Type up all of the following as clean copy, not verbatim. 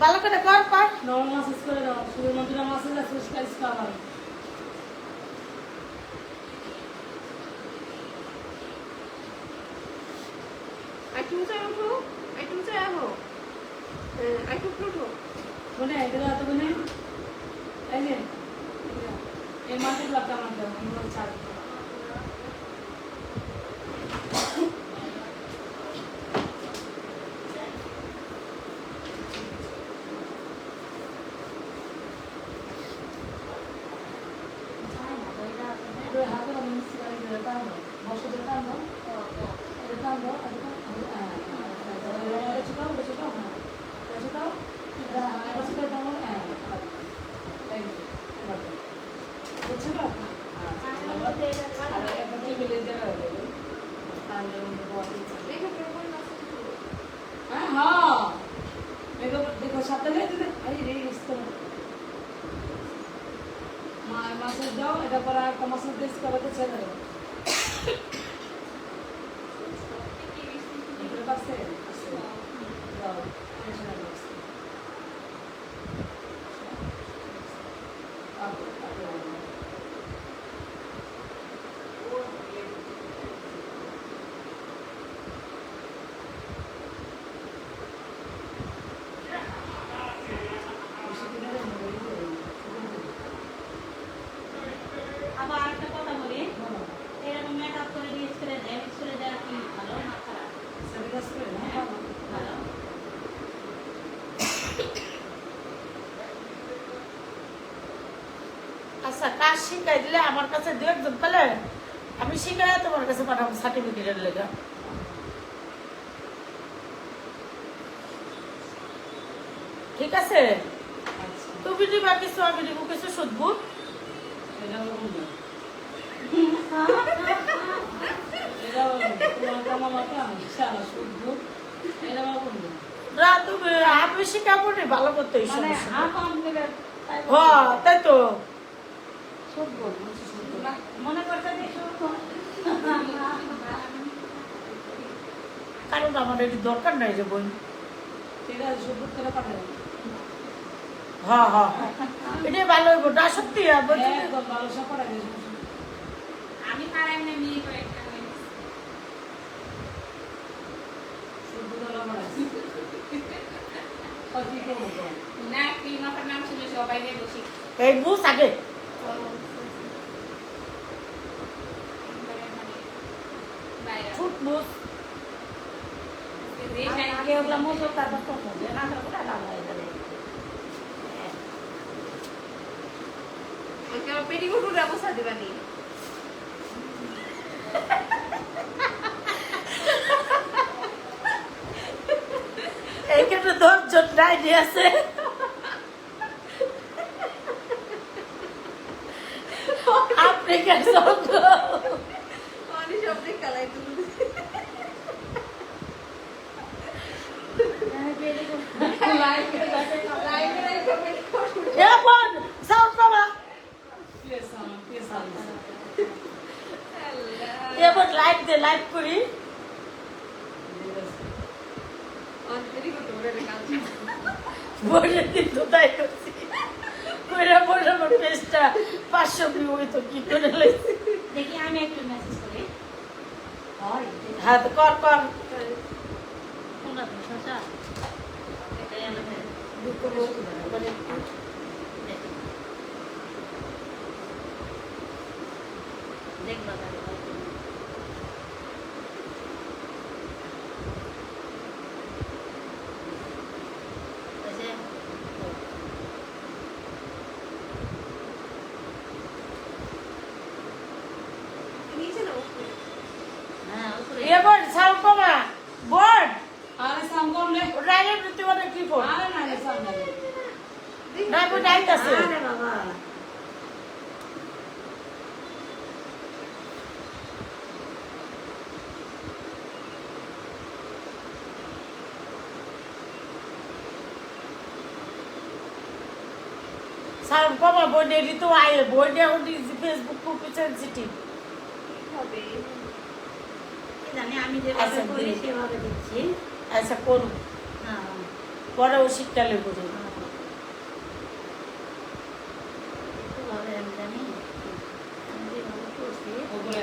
ভালো করে কর কর। নরমাল মাসাজ করে দাও, শুধু মন্দিরা মাসাজ আছে স্কাইস কালার। একটু উঁচাই ওঠো, একটু উঁচাই আহো, একটু উপরে ওঠো। বনে এগুলো এত বনে এই যে এই মাটির লাগটা আমার দাও, আমরা চার হাতে মিক্স করে দিতে পারবো, বসে দিতে পারবো, এটা পারবো, এটা ছোটাও, এটা ছোটাও, হ্যাঁ, এটা ছোটাও, এটা ছোটাও পারবো, হ্যাঁ, এই বুঝছো না? আর একটা টেবিলে দেওয়া হবে, তাহলে মধ্যে বসে দেখো কেমন আছে। হ্যাঁ হ্যাঁ দেখো দেখো সাবধানে দিতে আরে রে ইস্তো মাছের দাও, এটা পরে আর মাছের দেশ করাতে ছেড়ে দেবো। এগুলো পাশে আছে দাও টেনশন নেই। আবার একটা কথা বলি, এরকম মেকআপ করে দিয়ে স্প্রে দেয়, স্প্রে দেওয়া কি ভালো না খারাপ? ভালো। আচ্ছা কাজ শিখাই দিলে আমার কাছে দু একজন পেলে আমি শিখাই তোমার কাছে পাঠাবো সার্টিফিকেটের লেগে। ঠিক আছে, তুমি দিবা কিছু আমি দিব কিছু শুধবো। না তুমি আমি শিখাবো নি ভালো করতে এই মানে সমস্যা। হাফ আনলে হ্যাঁ তাই তো মনে করতে দেখো কারণ আমার এটি দরকার নাই যে বই। ঠিক আছে সবুজ করে পাঠাবো। হ্যাঁ হ্যাঁ এটাই ভালো হইব না সত্যি বলছি যে- একদম ভালো সব পাঠাবে। আমি পারাই না মেয়ে কয়েকটা সবুজ হলো পাঠাচ্ছি। কি করবো তো? না, কি মাথার নাম শুনে সবাই নিয়ে বসি। এই বুঝ আগে ফুট বুঝ আগে ওগুলা মজুর তারপর তো মজুর না করে আলাদা হয়ে যাবে। পেটিকুটুর ব্যবস্থা দিবানি। এইখানে 10 জন ডাইনি আছে। আপনি কেন সঙ্গ অনেক শব্দে কালাই তুমি। এমন সাউন্ড বাবা এমন লাইভ দে লাইভ করি বলে দিন তো তাই করছি কইরা বলে আমার পেজটা 500 ভিউ হইতো কি করে লাগছে। দেখি আমি একটু মেসেজ করি। হয় হ্যাঁ তো কর কর কোনটা তো শশা এটাই আমাদের দেখবা তাহলে হ্যাঁ উপরে এবার সাউন্ড বাবা বোর্ড আরে সামগম রে। রাইলের প্রতিবাদে কি ফোন আরে না রে সামনে রে। রাইবো ডাইতাছে আরে বাবা সাউন্ড বাবা বই ডেলি তো আয়ে বই ডে এখন ফেসবুক খুব সেনসিটিভ হবে। কি জানি আমি যেভাবে আচ্ছা, করি দিই। সেভাবে দিচ্ছি। আচ্ছা করুন হ্যাঁ পরে ও শীতকালে বুঝে একটু ভালো আমি জানি আমি যেভাবে করছি ওপরে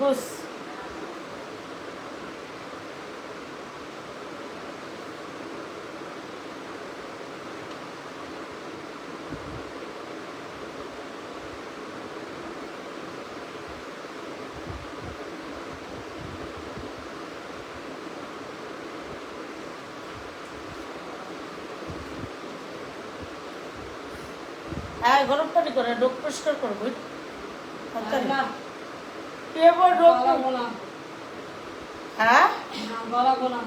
বুঝ হ্যাঁ গরম পানি করে ডোক পরিষ্কার করবো না এবার ডোক গলাবো না হ্যাঁ না গলাবো না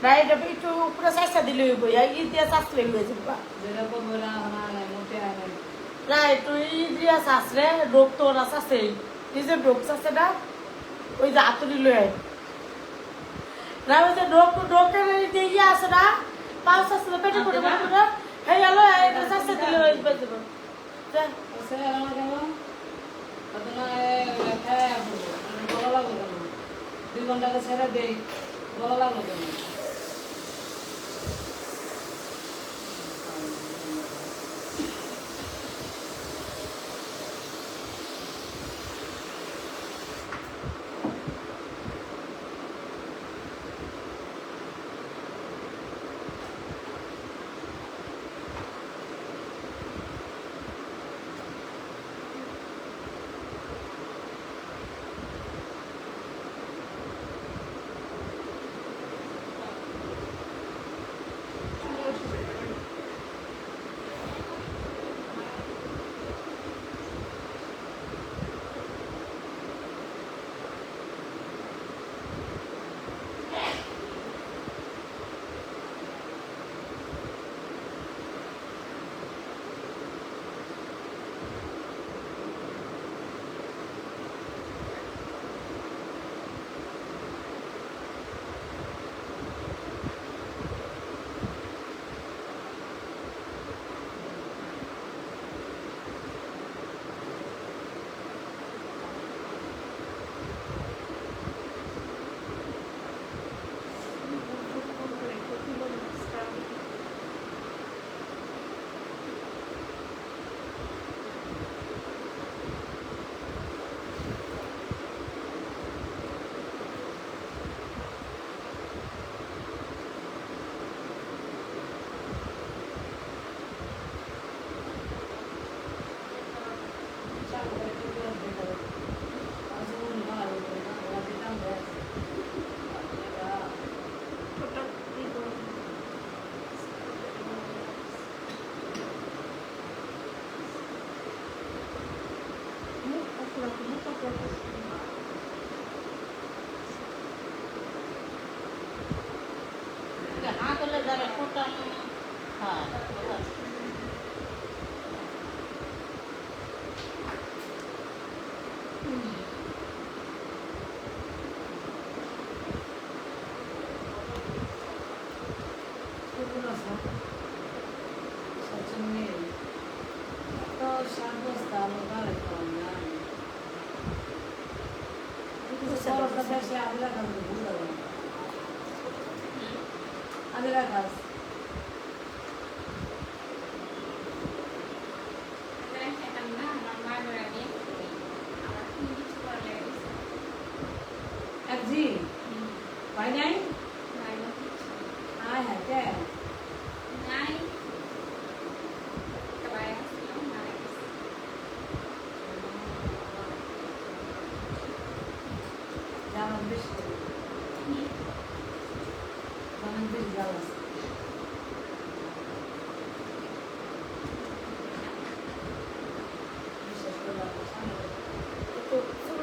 না এটা একটু উপরে চাষা দিলে হইব ই দিয়ে চাষলে হয়ে যাবা যেটা করবো না না মোটে আয় নাই না একটু ই দিয়া চাষলে ডোক তো ওরা চাষে নিজের ডোক চাষে না ওই যে আতুরি লয়ে আয় না ওই যে ডোকের দিয়ে আছে না পাঁচ চাষলে পেটে করে বলবো না হ্যাঁ গেল এটা চাষে দিলে হয়ে যাবো সে আমার কেন কত না খায় গলা লাগলো কেন 2 ঘন্টাকে ছেড়ে দেই গলা লাগলো কেন না করলে যাবে কোটাম হ্যাঁ আদিরা গাছ একজি পাই নাই আয় হ্যাঁ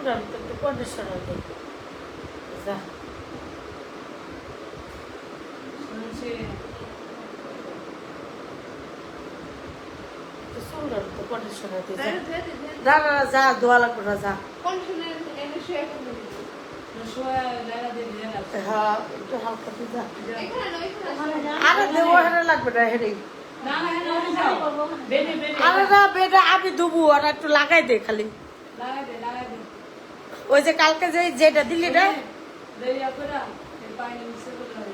চুলটার ভিতরে একটু কন্ডিশনার দিই যা শুনছি চুলটার ভিতরে কন্ডিশনার দিই ধুয়ে দে, ধুয়ে দে। যা না যা ধোয়া লাগবে না যা কন্ডিশনার এনে শুয়ে ফেলবি। শোয়া জায়গা দিয়ে দিয়ে না হ্যাঁ একটু হালকা দিয়ে যা এখানে না, এখানে ওখানে না। যা। আরে দেওয়া হেরে লাগবে না হেরেই না না না ওখানে যাও শাড়ি পরবো, ওখানে বেবি বেবি আরে না বেটা আমি ধুবো আর একটু লাগাই দে খালি লাগাই দে ওই যে কালকে যে যেটা দিলি না দেরি আপরা এই পানি মিশে করে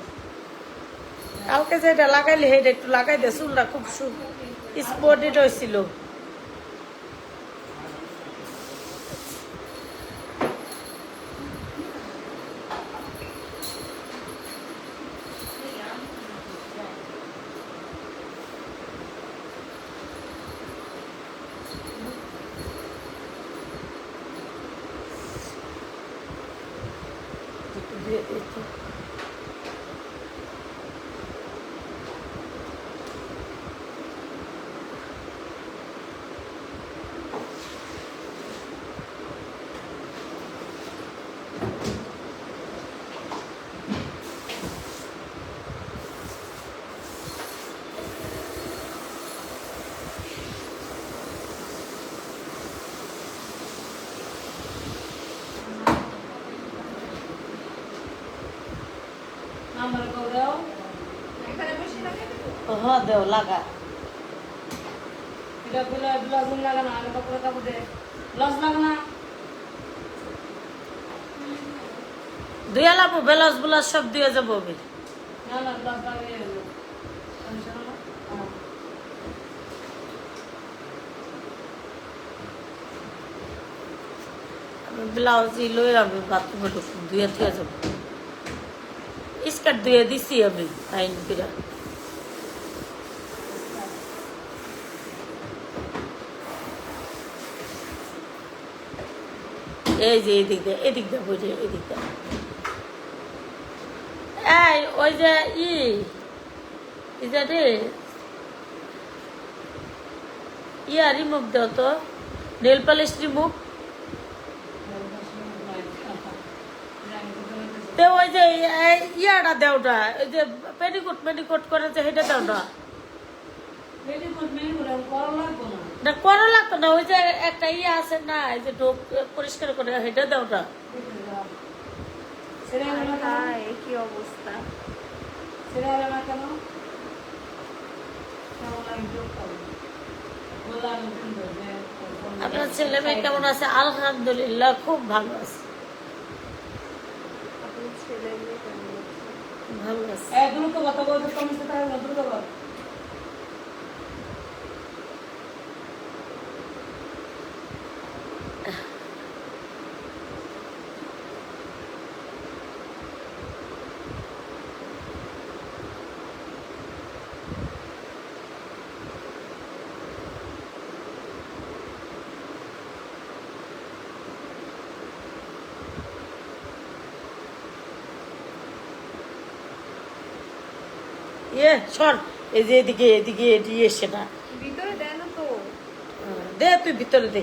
কালকে যেটা লাগাইলি সেটা একটু লাগাই দে চুলটা খুব স্পটেড হয়েছিল একটু দিয়ে দিয়েছি। নাম্বার কও দাও এখানে বসে লাগাই দেবো। হ্যাঁ দেও লাগা এটা গুলা ব্লাউজ লাগানো আর কাপড় কাপড় দে ব্লাউজ লাগানা দুই লাভ ব্লাউজ ব্লাউজ সব দিয়ে যাবো আমি না না ব্লাউজ লাগিয়ে দাও টেনশন না আমি ব্লাউজ লই আমি বাথরুমে ঢুকুন ধুয়ে থুয়ে যাবো স্কার্ট ধুয়ে দিছি আমি আইন কিরা এই যে এদিক দিয়ে বুঝে এদিক দিয়ে এই ওই যে ই যে রে ইয়া রিমুভ দাও তো নেল পালিশ রিমুভ তে ওই যে ইয়াটা দেওটা ওই যে পেটিকোট করে যে সেটা দেওটা বেবি কোট মেনে করে করা লাগবে না না করা লাগতো না ওই যে একটা ইয়ে আছে না এই যে ঢোক পরিষ্কার করে সেটা দেওটা সেটা হলো না কেন হায়, কি অবস্থা। সেটা হলো না কেন কেমন লাগে যোগ করো বললাম সুন্দর যে আপনার ছেলে মেয়ে কেমন আছে আলহামদুলিল্লাহ খুব ভালো আছে আপনার ছেলে মেয়ে কেমন আছে? ভালো আছে দ্রুত কথা বলতে কমছে তাই না দ্রুত কথা ইয়ে সর এই যে এদিকে এদিকে এটি এসে না ভিতরে দেয় না তো। দে তুই ভিতরে দে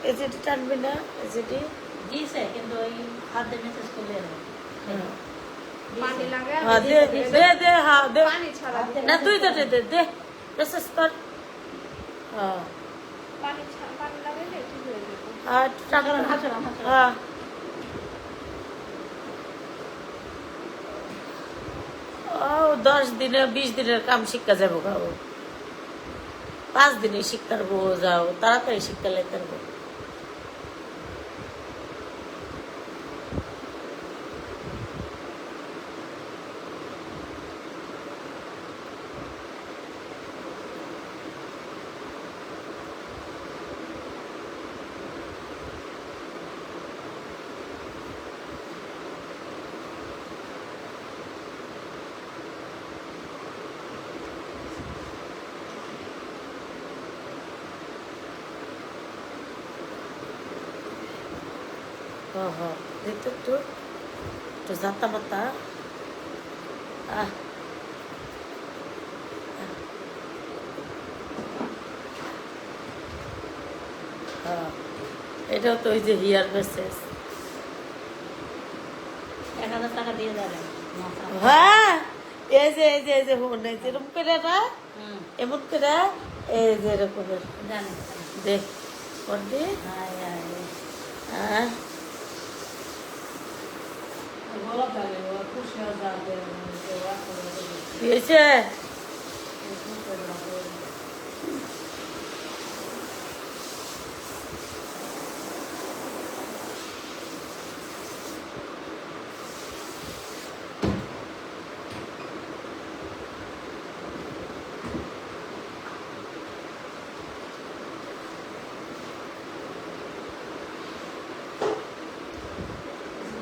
এই যেটি টানবি না এই যেটি দিছে কিন্তু ওই হাতে মেসেজ করলে হ্যাঁ পানি লাগায় হ্যাঁ, দে দে দে হ্যাঁ দে পানি ছাড়া দিতে না তুই তো দে দে দে মেসেজ কর হ্যাঁ পানি লাগাইলে ঠিক হয়ে যাবে। আর টাকা হাঁচড়া হ্যাঁ ও 10 দিনে 20 দিনের কাম শিক্ষা যাবো গাও 5 দিনে শিক্ষার বউ যাও তাড়াতাড়ি শিক্ষা লেখার বউ হ্যাঁ দেখতো একটু একটু জাতা মাতা হ্যাঁ এটাও তো ওই যে হিয়ার মেসেজ। 1000 টাকা দিয়ে যাবেন মাথা। হ্যাঁ এই যে হুন এই যে এরকম করে না হুম, এমন করে এই যে এরকমের জানি। দেখ করবি। হায় হায়। হ্যাঁ গলা থাকে খুশি আর যাবে কি হয়েছে?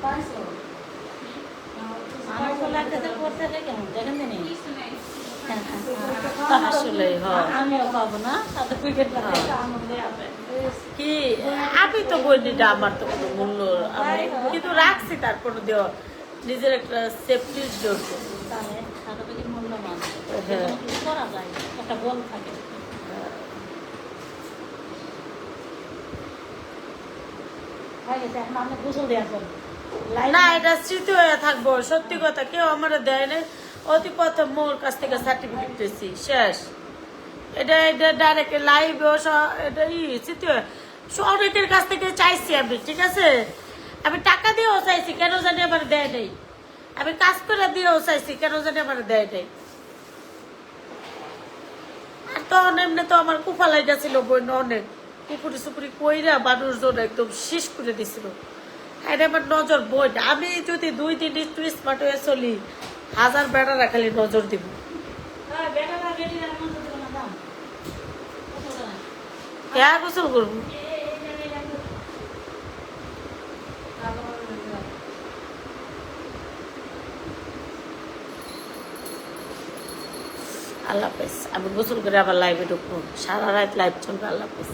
পাইছো আমার তো লাগতেছে করতেছে কেমন দেখেন জানি। আসলে হ্যাঁ আমিও পাবো না তাতে ক্রিকেট আনন্দে আছে। কি আমি তো বইটা আমার তো কোনো মূল্য আমি কিন্তু রাখছি তারপর দেওয়া নিজের একটা সেফটির জন্য। তাহলে টাকা থেকে মূল্যবান হ্যাঁ। কিছু করা যায় একটা বল থাকে। হয়ে গেছে এখন আপনি গোসল দিয়ে আসবেন। না এটা স্মৃতি হয়ে থাকবো, সত্যি কথা কেউ আমার দেয় নাই। অতি প্রথম মোর কাছ থেকে সার্টিফিকেট পেয়েছি শেষ। এটা ডাইরেক্ট লাইভ এটা স্মৃতি হয়ে অনেকের কাছ থেকে চাইছি আমি, ঠিক আছে আমি টাকা দিয়েও চাইছি কেন জানি আমার দেয় নাই, আমি কাজ করে দিয়েও চাইছি কেন জানি আমার দেয় নাই। আর তখন এমনি তো আমার কুফালাইটা ছিল বই অনেক কুপুরি সুপুরি কইরা মানুষজন একদম শেষ করে দিছিল। এটা আমার নজর বই না, আমি যদি 2 দিন একটু স্মার্ট হয়ে চলি 1000 বেড়ারা খালি নজর দিব। হ্যাঁ বেটারা বেটিরা মন দিল না দাম কত টাকা? কে গোসল করবো? আল্লাহ হাফেজ। আমি গোসল করে আবার লাইভে ঢুকবো, সারা রাত লাইভ চলবে। আল্লাহ হাফেজ।